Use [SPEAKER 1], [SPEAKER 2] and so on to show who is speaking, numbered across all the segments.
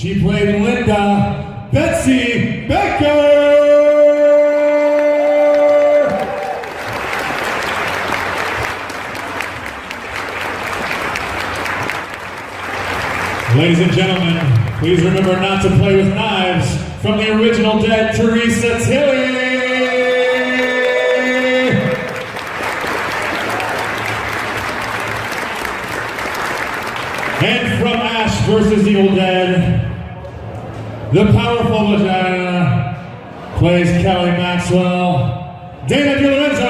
[SPEAKER 1] She played Linda Betsy Becker. Ladies and gentlemen, please remember not to play with knives. From the original Dead, Teresa Tilly. And from Ash versus Evil Dead, the powerful vagina plays Kelly Maxwell, Dana Delorenzo.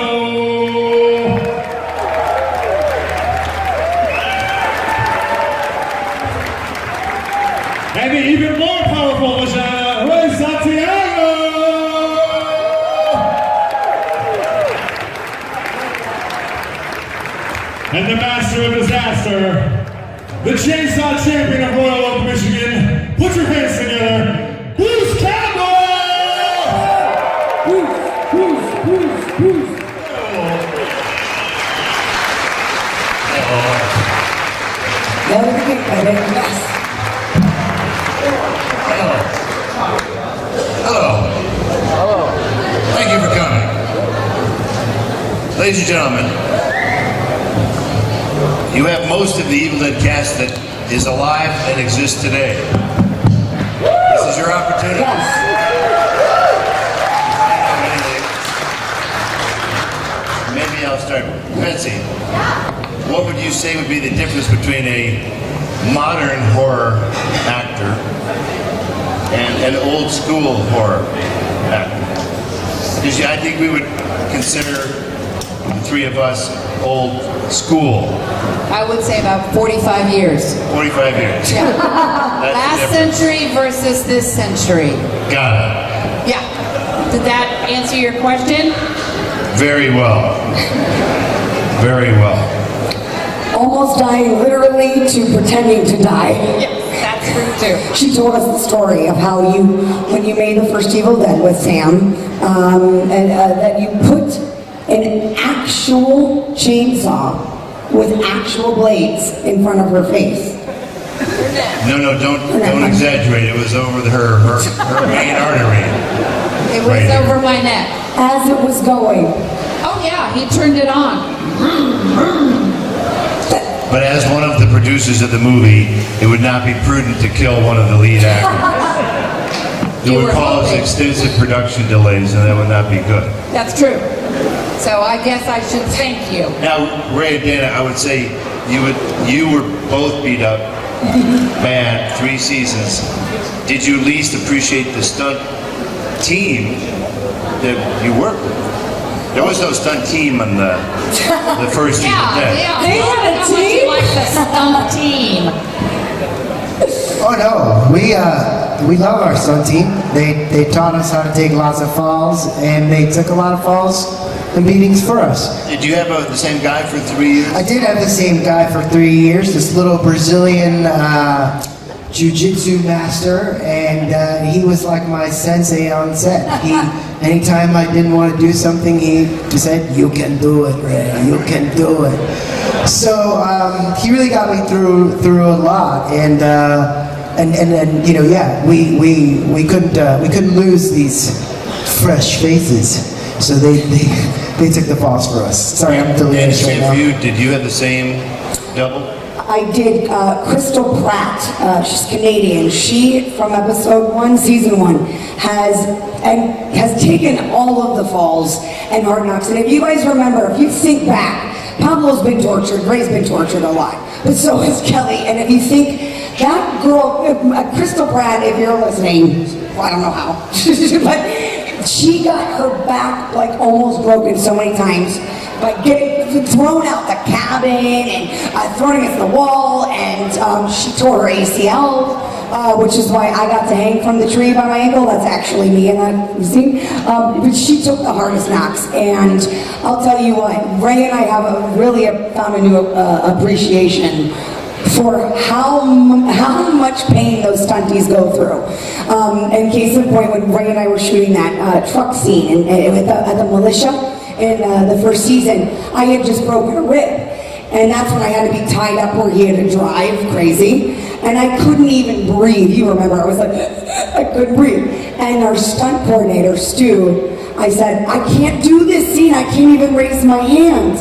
[SPEAKER 1] And the even more powerful vagina, Santiago. And the master of disaster, the chainsaw champion of Royal Oak, Michigan. Put your hands together. Who's Campbell?
[SPEAKER 2] Who's?
[SPEAKER 3] Hello. Thank you for coming. Ladies and gentlemen, you have most of the Evil Dead cast that is alive and exists today. This is your opportunity. Maybe I'll start. Betsy, what would you say would be the difference between a modern horror actor and an old school horror actor? Because I think we would consider the three of us old school.
[SPEAKER 2] I would say about 45 years.
[SPEAKER 3] 45 years.
[SPEAKER 2] Yeah.
[SPEAKER 3] That's
[SPEAKER 2] Last century versus this century.
[SPEAKER 3] Got it.
[SPEAKER 2] Yeah. Did that answer your question?
[SPEAKER 3] Very well. Very well.
[SPEAKER 4] Almost dying literally to pretending to die.
[SPEAKER 2] Yes, that's true too.
[SPEAKER 4] She told us the story of how when you made the first Evil Dead with Sam, that you put an actual chainsaw with actual blades in front of her face.
[SPEAKER 3] No, don't exaggerate. It was over her main artery.
[SPEAKER 2] It was
[SPEAKER 3] Right
[SPEAKER 2] over my neck.
[SPEAKER 4] As it was going.
[SPEAKER 2] Oh yeah, he turned it on.
[SPEAKER 3] But as one of the producers of the movie, it would not be prudent to kill one of the lead actors. It would cause extensive production delays, and that would not be good.
[SPEAKER 2] That's true. So I guess I should thank you.
[SPEAKER 3] Now, Ray and Dana, I would say you were both beat up bad 3 seasons. Did you least appreciate the stunt team that you worked with? There was no stunt team on the first Evil Dead.
[SPEAKER 4] They had a team?
[SPEAKER 2] Like the stunt team.
[SPEAKER 5] Oh no, we love our stunt team. They taught us how to take lots of falls, and they took a lot of falls and beatings for us.
[SPEAKER 3] Did you have the same guy for 3 years?
[SPEAKER 5] I did have the same guy for 3 years, this little Brazilian jiu-jitsu master, and he was like my sensei on set. Anytime I didn't want to do something, he said, "You can do it, Ray. You can do it." So he really got me through a lot, and you know, yeah, we couldn't lose these fresh faces, so they took the falls for us. Sorry, I'm delirious right now.
[SPEAKER 3] For you, did you have the same double?
[SPEAKER 4] I did Crystal Pratt. She's Canadian. She, from episode 1, season 1, has taken all of the falls and hard knocks. And if you guys remember, if you think back, Pablo's been tortured, Ray's been tortured a lot, but so has Kelly. And if you think that girl, Crystal Pratt, if you're listening, well, I don't know how, but she got her back like almost broken so many times by getting thrown out the cabin and thrown against the wall, and she tore her ACL, which is why I got to hang from the tree by my ankle. That's actually me in that scene. But she took the hardest knocks, and I'll tell you what, Ray and I have found a new appreciation for how much pain those stunties go through. In case in point, when Ray and I were shooting that truck scene at the militia in the first season, I had just broken a rib. And that's when I had to be tied up where he had to drive crazy. and I couldn't even breathe. You remember, I was like, I couldn't breathe. And our stunt coordinator, Stu, I said, I can't do this scene. I can't even raise my hand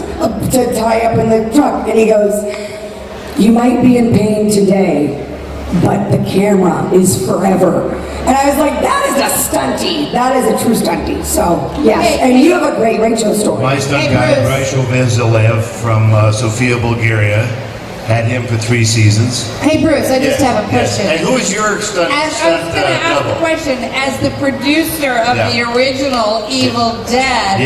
[SPEAKER 4] to tie up in the truck. And he goes, you might be in pain today, but the camera is forever. And I was like, that is a stunty. That is a true stunty. So, yes. And you have a great Rachel story.
[SPEAKER 3] My stunt guy, Rachel Vanzilev from Sofia, Bulgaria, had him for 3 seasons.
[SPEAKER 2] Hey Bruce, I just have a question.
[SPEAKER 3] And who is your stunt
[SPEAKER 2] I was going to ask
[SPEAKER 3] double?
[SPEAKER 2] a question. As the producer of the original Evil Dead,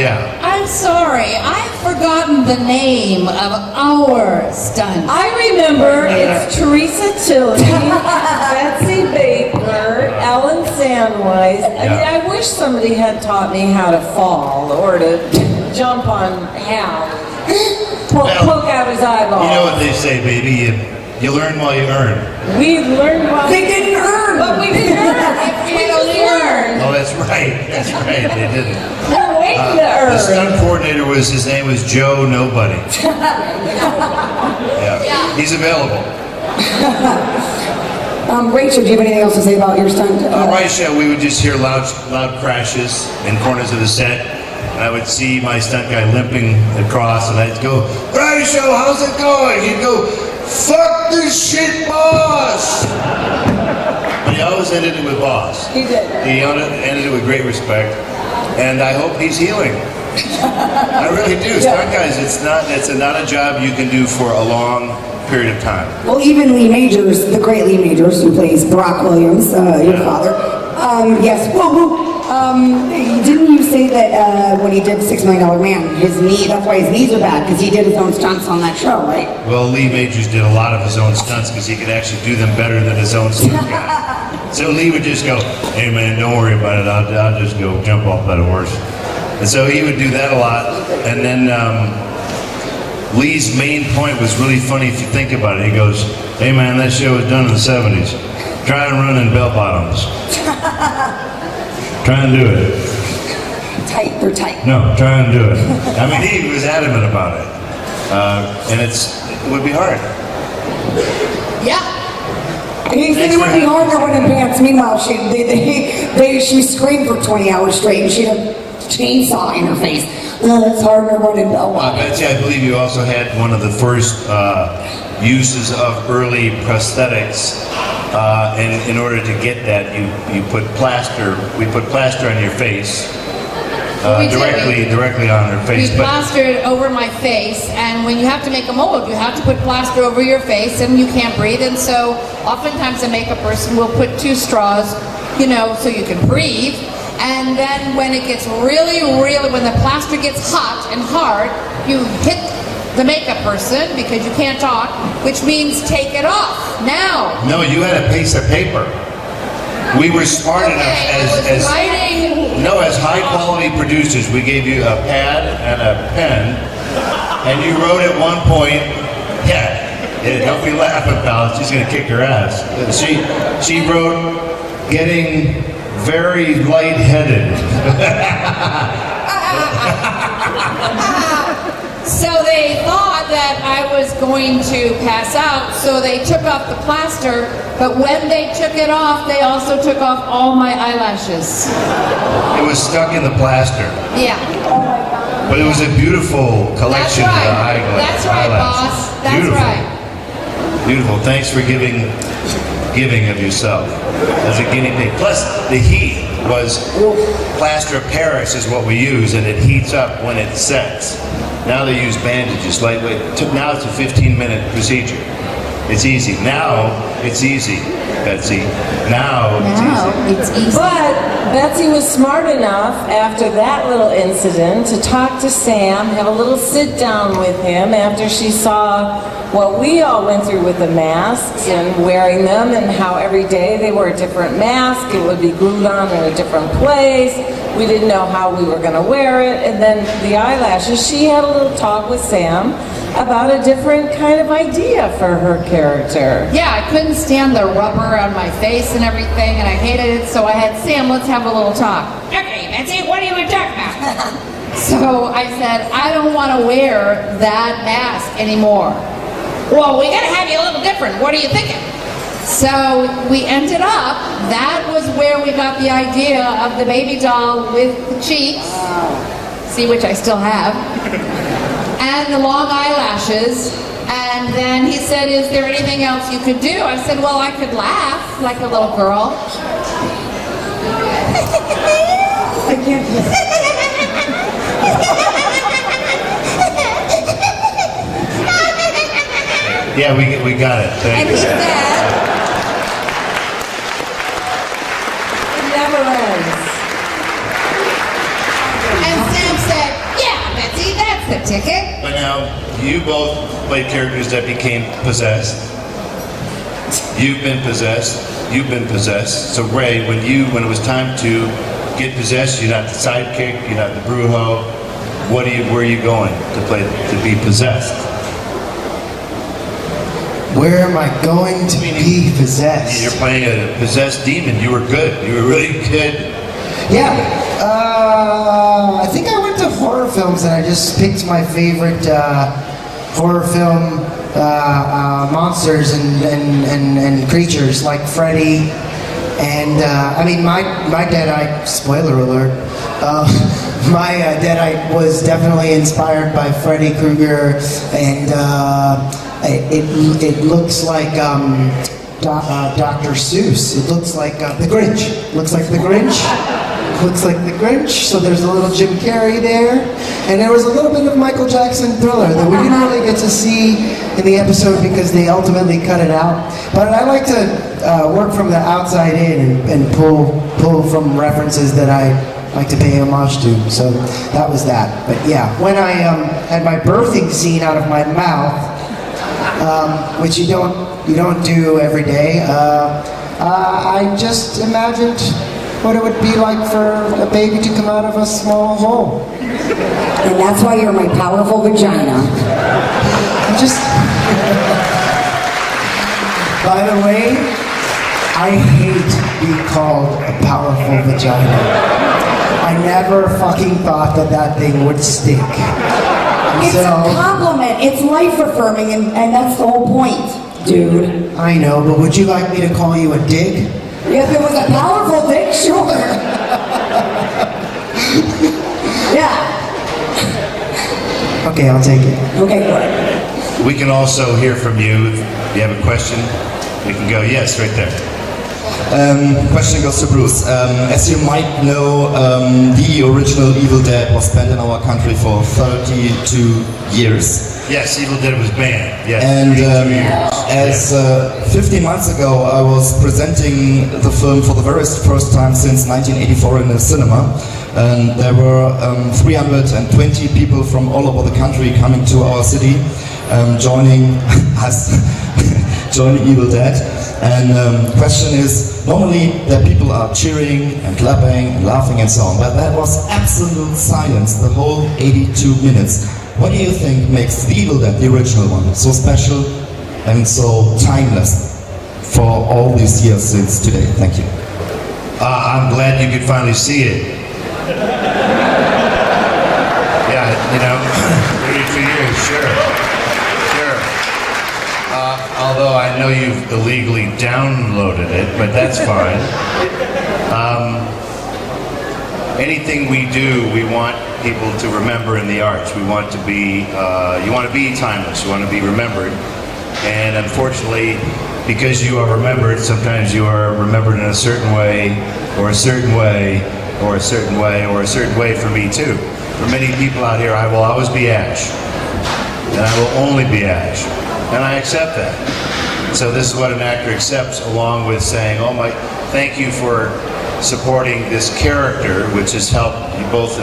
[SPEAKER 2] I'm sorry, I've forgotten the name of our stunt.
[SPEAKER 6] I remember it's Teresa Tilley, Betsy Baker, Ellen Sandwise. I mean, I wish somebody had taught me how to fall or to jump on Hal. Poke out his eyeball.
[SPEAKER 3] You know what they say, baby, you learn while you earn.
[SPEAKER 6] We learned while
[SPEAKER 4] They didn't earn.
[SPEAKER 6] but we didn't earn.
[SPEAKER 2] We just learned.
[SPEAKER 3] Oh, that's right, they didn't.
[SPEAKER 6] We're waiting to
[SPEAKER 3] The
[SPEAKER 6] earn.
[SPEAKER 3] stunt coordinator his name was Joe Nobody. He's available.
[SPEAKER 4] Rachel, do you have anything else to say about your stunt?
[SPEAKER 3] Right, show, we would just hear loud crashes in corners of the set. And I would see my stunt guy limping across, and I'd go, right, show, how's it going? He'd go, fuck this shit, boss! But he always ended it with boss.
[SPEAKER 6] He did.
[SPEAKER 3] He ended it with great respect, and I hope he's healing. I really do. Stunt guys, it's not a job you can do for a long period of time.
[SPEAKER 4] Well, even Lee Majors, the great Lee Majors, who plays Brock Williams, your father. Yes. Didn't you say that when he did $6 Million Man, his knee, that's why his knees are bad, because he did his own stunts on that show, right?
[SPEAKER 3] Well, Lee Majors did a lot of his own stunts because he could actually do them better than his own stunt guy. So Lee would just go, hey man, don't worry about it, I'll just go jump off that horse. And so he would do that a lot. And then Lee's main point was really funny if you think about it. He goes, hey man, that show was done in the 70s. Try and run in bell bottoms. Try and do it.
[SPEAKER 4] Tight, they're tight.
[SPEAKER 3] No, try and do it. I mean, he was adamant about it. And it would be hard.
[SPEAKER 2] Yeah.
[SPEAKER 4] And he said it would be hard to run in pants. Meanwhile, she screamed for 20 hours straight, and she had a chainsaw in her face. It's hard to run in bell bottoms.
[SPEAKER 3] Betsy, I believe you also had one of the first uses of early prosthetics. And in order to get that, you put plaster. We put plaster on your face, directly on her face.
[SPEAKER 2] We plastered over my face, and when you have to make a mold, you have to put plaster over your face, and you can't breathe. And so, oftentimes, a makeup person will put 2 straws, so you can breathe. And then, when it gets really, when the plaster gets hot and hard, you hit the makeup person because you can't talk, which means take it off now.
[SPEAKER 3] No, you had a piece of paper. We were smart enough as high quality producers. We gave you a pad and a pen, and you wrote at one point, don't be laughing, pal. She's gonna kick your ass. She wrote, getting very lightheaded.
[SPEAKER 2] So they thought that I was going to pass out, so they took off the plaster, but when they took it off, they also took off all my eyelashes.
[SPEAKER 3] It was stuck in the plaster.
[SPEAKER 2] Yeah.
[SPEAKER 3] But it was a beautiful collection of eyelashes.
[SPEAKER 2] That's right, boss. That's
[SPEAKER 3] beautiful.
[SPEAKER 2] right.
[SPEAKER 3] Beautiful. Thanks for giving of yourself as a guinea pig. Plus, the heat was plaster of Paris is what we use, and it heats up when it sets. Now they use bandages, lightweight. Now it's a 15-minute procedure. It's easy. Now it's easy, Betsy. Now it's easy.
[SPEAKER 6] But Betsy was smart enough after that little incident to talk to Sam, have a little sit down with him after she saw what we all went through with the masks and wearing them, and how every day they wore a different mask. It would be glued on in a different place. We didn't know how we were going to wear it. And then the eyelashes, she had a little talk with Sam about a different kind of idea for her character.
[SPEAKER 2] Yeah, I couldn't stand the rubber on my face and everything, and I hated it, so I had Sam, let's have a little talk. Okay, Betsy, what are you going to talk about? So I said, I don't want to wear that mask anymore. Well, we got to have you a little different. What are you thinking? So we ended up, that was where we got the idea of the baby doll with the cheeks, see, which I still have, and the long eyelashes. And then he said, is there anything else you could do? I said, well, I could laugh like a little girl.
[SPEAKER 4] I can't do that.
[SPEAKER 3] Yeah, we got it. Thank
[SPEAKER 2] And
[SPEAKER 3] you.
[SPEAKER 2] he said,
[SPEAKER 6] It never ends.
[SPEAKER 2] and Sam said, yeah, Betsy, that's the ticket.
[SPEAKER 3] But now, you both played characters that became possessed. You've been possessed. You've been possessed. So Ray, when it was time to get possessed, you're not the sidekick, you're not the brujo. Where are you going to be possessed?
[SPEAKER 5] Where am I going to be possessed?
[SPEAKER 3] You're playing a possessed demon. You were good. You were really good.
[SPEAKER 5] Yeah, I think I went to horror films and I just picked my favorite horror film monsters and creatures like Freddy. And I mean, my Deadeye, spoiler alert, my Deadeye was definitely inspired by Freddy Krueger, and it looks like Dr. Seuss. It looks like the Grinch. Looks like the Grinch. Looks like the Grinch. So there's a little Jim Carrey there, and there was a little bit of Michael Jackson Thriller that we didn't really get to see in the episode because they ultimately cut it out. But I like to work from the outside in and pull from references that I like to pay homage to. So that was that. But yeah, when I had my birthing scene out of my mouth, which you don't do every day, I just imagined what it would be like for a baby to come out of a small hole.
[SPEAKER 4] And that's why you're my powerful vagina.
[SPEAKER 5] I'm just. By the way, I hate being called a powerful vagina. I never fucking thought that thing would stick. And
[SPEAKER 4] It's a compliment. It's life affirming, and that's the whole point, dude.
[SPEAKER 5] I know, but would you like me to call you a dick?
[SPEAKER 4] If it was a powerful dick, sure. Yeah.
[SPEAKER 5] Okay, I'll take it.
[SPEAKER 4] Okay, good.
[SPEAKER 3] We can also hear from you. If you have a question, we can go, yes, right there.
[SPEAKER 7] Question goes to Bruce. As you might know, the original Evil Dead was banned in our country for 32 years.
[SPEAKER 3] Yes, Evil Dead was banned. Yes.
[SPEAKER 7] And
[SPEAKER 3] 32 years.
[SPEAKER 7] as 15 months ago, I was presenting the film for the very first time since 1984 in a cinema. And there were 320 people from all over the country coming to our city, joining us, joining Evil Dead. And question is, normally the people are cheering and clapping and laughing and so on, but that was absolute silence the whole 82 minutes. What do you think makes the Evil Dead, the original one, so special and so timeless for all these years since today? Thank you.
[SPEAKER 3] I'm glad you could finally see it. Yeah, 32 years, sure. Although I know you've illegally downloaded it, but that's fine. Anything we do, we want people to remember in the arts. We want to be, you want to be timeless, you want to be remembered. And unfortunately, because you are remembered, sometimes you are remembered in a certain way, or a certain way, or a certain way, or a certain way for me too. For many people out here, I will always be Ash. And I will only be Ash. And I accept that. So this is what an actor accepts, along with saying, oh my, thank you for supporting this character, which has helped you both.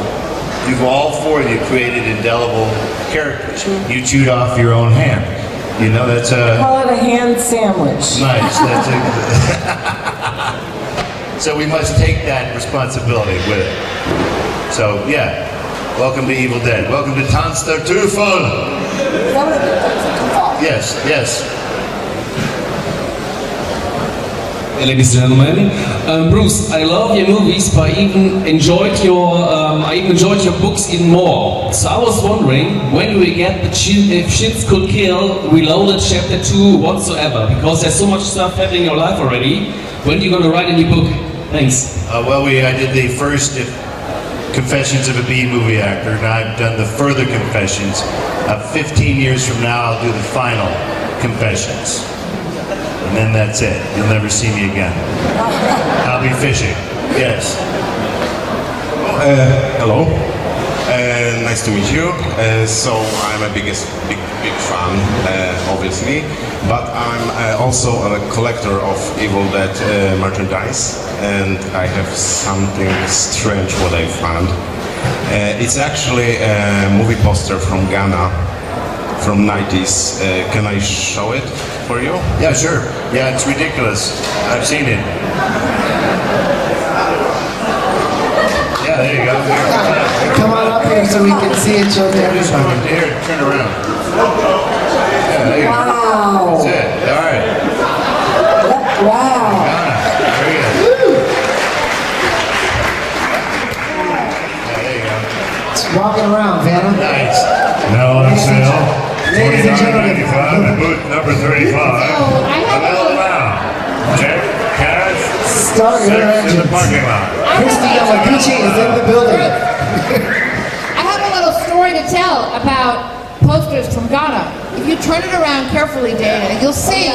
[SPEAKER 3] You've all four of you created indelible characters. You chewed off your own hand. That's a...
[SPEAKER 6] Call it a hand sandwich.
[SPEAKER 3] Nice. That's a... So we must take that responsibility with it. So, yeah. Welcome to Evil Dead. Welcome to Tanz der Teufel. Yes.
[SPEAKER 8] ladies and gentlemen. Bruce, I love your movies, but I even enjoyed your books even more. So I was wondering when we get the If Shits Could Kill Reloaded Chapter 2 whatsoever, because there's so much stuff happening in your life already. When are you going to write a new book? Thanks.
[SPEAKER 3] I did the first Confessions of a B-movie actor, and I've done the further confessions. 15 years from now, I'll do the final confessions. And then that's it. You'll never see me again. I'll be fishing. Yes.
[SPEAKER 9] Hello. Nice to meet you. So I'm a big fan, obviously, but I'm also a collector of Evil Dead merchandise, and I have something strange what I found. It's actually a movie poster from Ghana, from 90s. Can I show it for you?
[SPEAKER 3] Yeah, sure. Yeah, it's ridiculous. I've seen it. Yeah, there you go.
[SPEAKER 5] Come on up here so we can see it, show
[SPEAKER 3] Just come up here, turn around. Yeah, there you go.
[SPEAKER 4] Wow.
[SPEAKER 3] That's it. All right.
[SPEAKER 4] Wow.
[SPEAKER 3] Very good. Yeah, there you go.
[SPEAKER 5] It's walking around, Vanna.
[SPEAKER 3] Nice.
[SPEAKER 1] Now on sale.
[SPEAKER 5] Ladies and gentlemen.
[SPEAKER 1] $29.95 at booth number 35. Available now. Check, cash,
[SPEAKER 5] Start your
[SPEAKER 1] 6 in the
[SPEAKER 5] engines.
[SPEAKER 1] parking lot.
[SPEAKER 5] Christy Yamaguchi is in the building.
[SPEAKER 2] I have a little story to tell about posters from Ghana. If you turn it around carefully, Dana, you'll see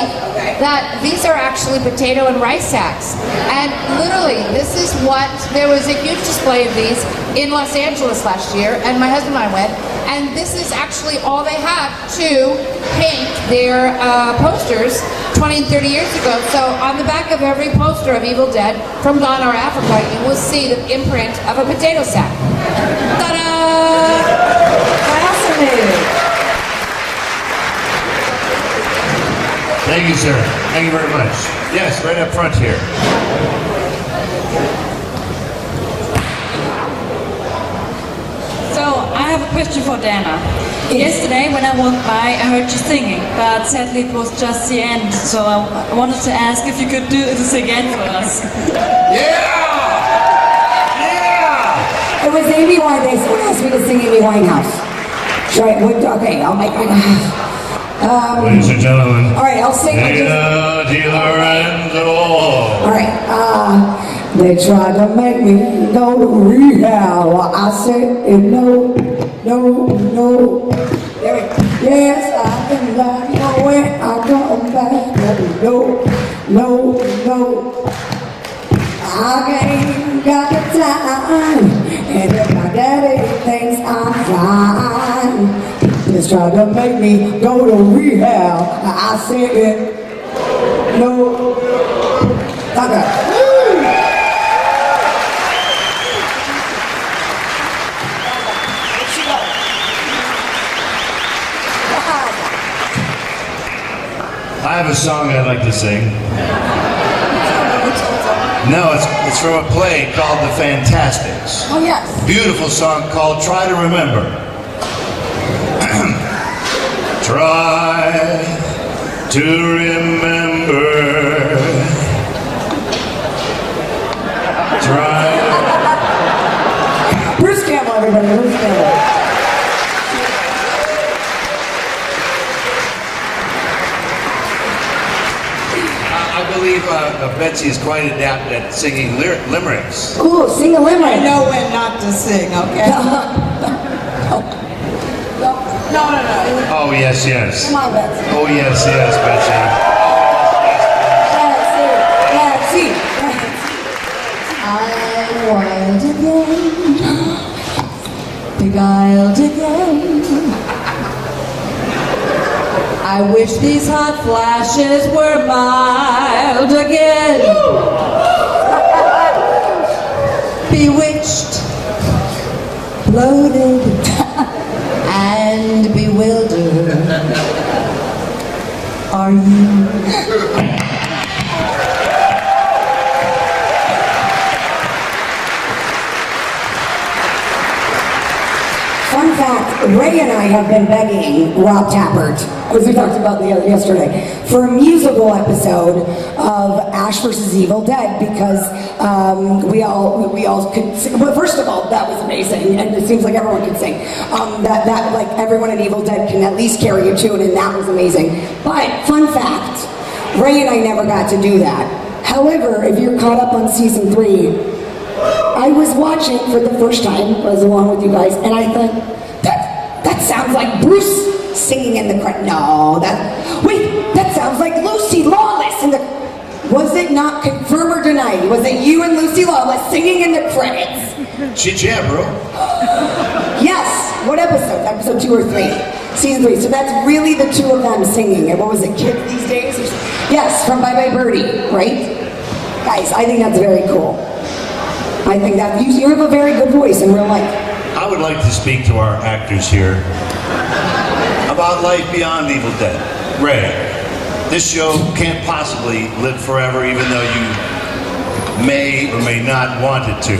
[SPEAKER 2] that these are actually potato and rice sacks. And literally, this is what, there was a huge display of these in Los Angeles last year, and my husband and I went, and this is actually all they have to paint their posters 20 and 30 years ago. So on the back of every poster of Evil Dead from Ghana or Africa, you will see the imprint of a potato sack. Ta-da!
[SPEAKER 6] Fascinating.
[SPEAKER 3] Thank you, sir. Thank you very much. Yes, right up front here.
[SPEAKER 10] So, I have a question for Dana. Yesterday, when I walked by, I heard you singing, but sadly it was just the end. So I wanted to ask if you could do this again for us.
[SPEAKER 4] It was Amy Winehouse. Someone asked me to sing Amy Winehouse. Right, okay, I'll make my...
[SPEAKER 1] Ladies and gentlemen.
[SPEAKER 4] All right, I'll sing.
[SPEAKER 1] Delorenzo.
[SPEAKER 4] All right. They tried to make me go to rehab. I said no, no, no. There we go. Yes, I can lie. But when I come back, no, no, no. I ain't got the time. And if my daddy thinks I'm fine, just try to make me go to rehab. I said no. Okay.
[SPEAKER 3] I have a song I'd like to sing. No, it's from a play called The Fantastics.
[SPEAKER 4] Oh, yes.
[SPEAKER 3] Beautiful song called Try to Remember. Try to remember. Try.
[SPEAKER 4] Bruce Campbell, everybody. Bruce Campbell.
[SPEAKER 3] I believe Betsy is quite adept at singing limericks.
[SPEAKER 4] Cool, sing a limerick.
[SPEAKER 6] I know when not to sing, okay? No.
[SPEAKER 3] Oh, yes, yes.
[SPEAKER 4] Come on, Betsy.
[SPEAKER 3] Oh, yes, yes, Betsy.
[SPEAKER 4] Betsy. Beguiled again.
[SPEAKER 2] I wish these hot flashes were mild again. Bewitched, bloated, and bewildered. Are you?
[SPEAKER 4] Fun fact, Ray and I have been begging Rob Tappert, as we talked about yesterday, for a musical episode of Ash vs. Evil Dead because we all could sing. Well, first of all, that was amazing, and it seems like everyone could sing. That like everyone in Evil Dead can at least carry a tune, and that was amazing. But fun fact, Ray and I never got to do that. However, if you're caught up on season 3, I was watching for the first time, I was along with you guys, and I thought, that sounds like Bruce singing in the credits. No, that sounds like Lucy Lawless in the... Was it not? Confirm or deny? Was it you and Lucy Lawless singing in the credits?
[SPEAKER 3] Yeah, bro.
[SPEAKER 4] Yes. What episode? Episode 2 or 3? Season 3. So that's really the two of them singing. And what was it, Kids These Days? Yes, from Bye Bye Birdie, right? Guys, I think that's very cool. I think that you have a very good voice in real life.
[SPEAKER 3] I would like to speak to our actors here about life beyond Evil Dead. Ray, this show can't possibly live forever even though you may or may not want it to.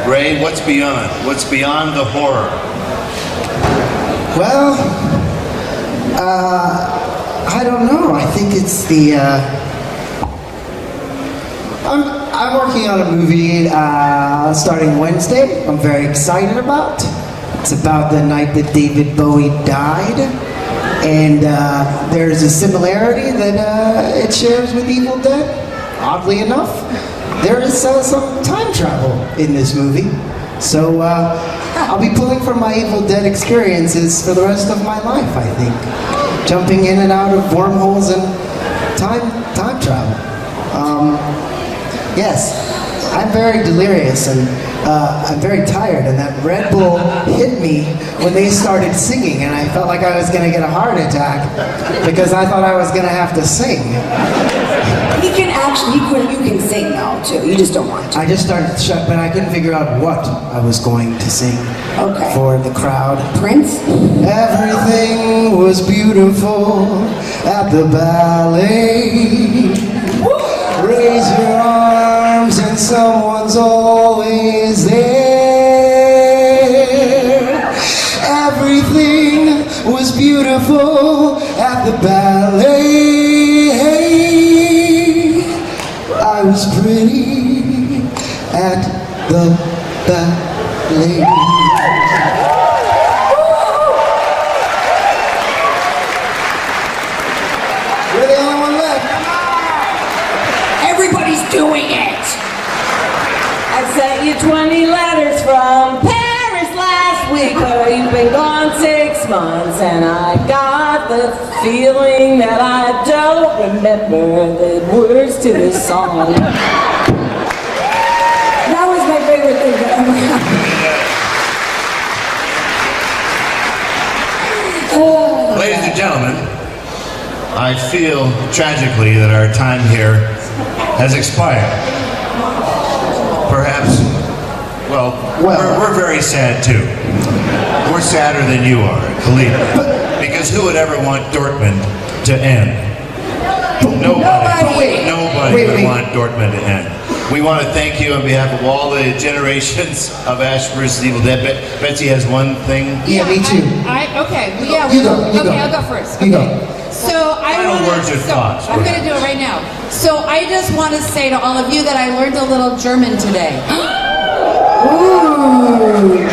[SPEAKER 3] Ray, what's beyond? What's beyond the horror?
[SPEAKER 5] Well, I don't know. I think it's the... I'm working on a movie starting Wednesday. I'm very excited about. It's about the night that David Bowie died, and there's a similarity that it shares with Evil Dead. Oddly enough, there is some time travel in this movie. So I'll be pulling from my Evil Dead experiences for the rest of my life, I think. Jumping in and out of wormholes and time travel. Yes, I'm very delirious and I'm very tired, and that Red Bull hit me when they started singing, and I felt like I was going to get a heart attack because I thought I was going to have to sing.
[SPEAKER 4] He can actually, you can sing now too, you just don't want to.
[SPEAKER 5] I just started to shut, but I couldn't figure out what I was going to sing for the crowd.
[SPEAKER 4] Prince?
[SPEAKER 5] Everything was beautiful at the ballet. Raise your arms and someone's always there. Everything was beautiful at the ballet. I was pretty at the ballet. You're the only one left.
[SPEAKER 4] Everybody's doing it.
[SPEAKER 6] I sent you 20 letters from Paris last week, but you've been gone 6 months, and I got the feeling that I don't remember the words to this song.
[SPEAKER 4] That was my favorite thing that ever happened.
[SPEAKER 3] Ladies and gentlemen, I feel tragically that our time here has expired. Perhaps, well, we're very sad too. We're sadder than you are, believe me. Because who would ever want Dortmund to end? Nobody would want Dortmund to end. We want to thank you on behalf of all the generations of Ash vs. Evil Dead. Betsy has one thing.
[SPEAKER 5] Yeah, me too.
[SPEAKER 2] I'll go first.
[SPEAKER 5] You go.
[SPEAKER 2] So I'm going to do it right now. So I just want to say to all of you that I learned a little German today.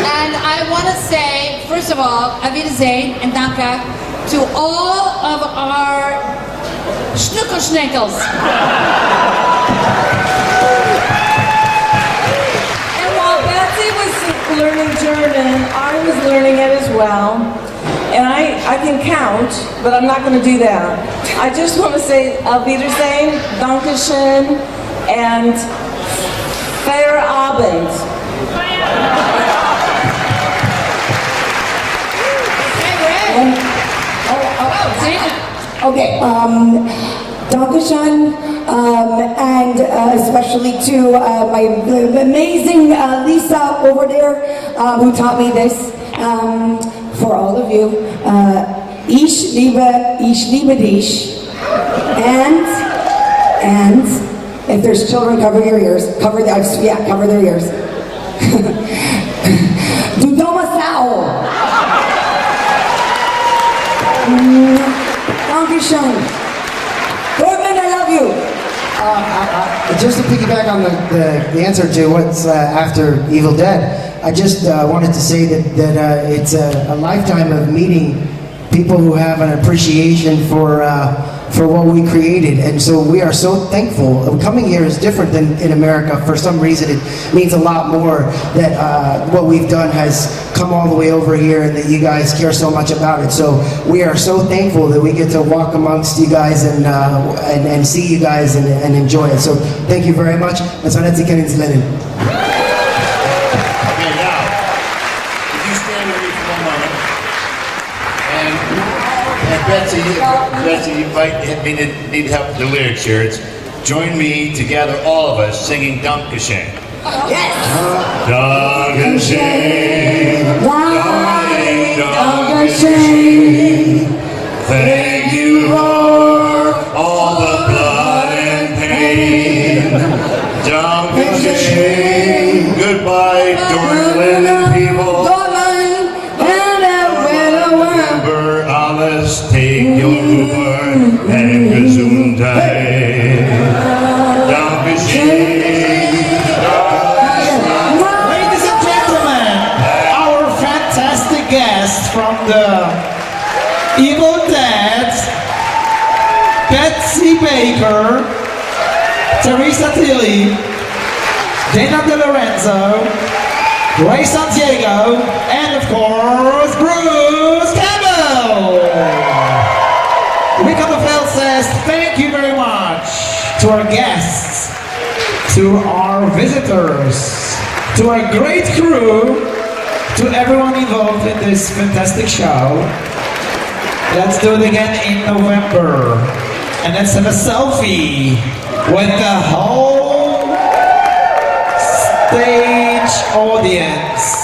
[SPEAKER 2] And I want to say, first of all, Auf Wiedersehen and Danke to all of our Schnuckelschneckels.
[SPEAKER 6] And while Betsy was learning German, I was learning it as well. And I can count, but I'm not going to do that. I just want to say Auf Wiedersehen, Dankeschön, and Fair Abend.
[SPEAKER 4] Okay, Dankeschön, and especially to my amazing Lisa over there, who taught me this. For all of you, ich liebe dich, and if there's children, cover your ears, cover their ears. Du dumme Sau! Dankeschön. Dortmund, I love you.
[SPEAKER 5] Just to piggyback on the answer to what's after Evil Dead, I just wanted to say that it's a lifetime of meeting people who have an appreciation for what we created, and so we are so thankful. Coming here is different than in America. For some reason, it means a lot more that what we've done has come all the way over here, and that you guys care so much about it. So we are so thankful that we get to walk amongst you guys and see you guys and enjoy it. So thank you very much. That's what Betsy Kennings Lennon.
[SPEAKER 3] Okay, now, if you stand with me for one moment, and Betsy, you might need help with the lyrics here. It's join me together, all of us, singing Dankeschön.
[SPEAKER 4] Yes.
[SPEAKER 3] Dankeschön,
[SPEAKER 4] Dankeschön.
[SPEAKER 3] thank you for all the blood and pain. Dankeschön, goodbye, Dortmund people.
[SPEAKER 4] Dortmund,
[SPEAKER 3] Remember, alles take your Uber and Gesundheit. Dankeschön.
[SPEAKER 11] Ladies and gentlemen, our fantastic guest from the Evil Dead, Betsy Baker, Teresa Tilly, Dana Delorenzo, Ray Santiago, and of course, Bruce Campbell! Rico Bell says thank you very much to our guests, to our visitors, to our great crew, to everyone involved in this fantastic show. Let's do it again in November. And let's have a selfie with the whole stage audience.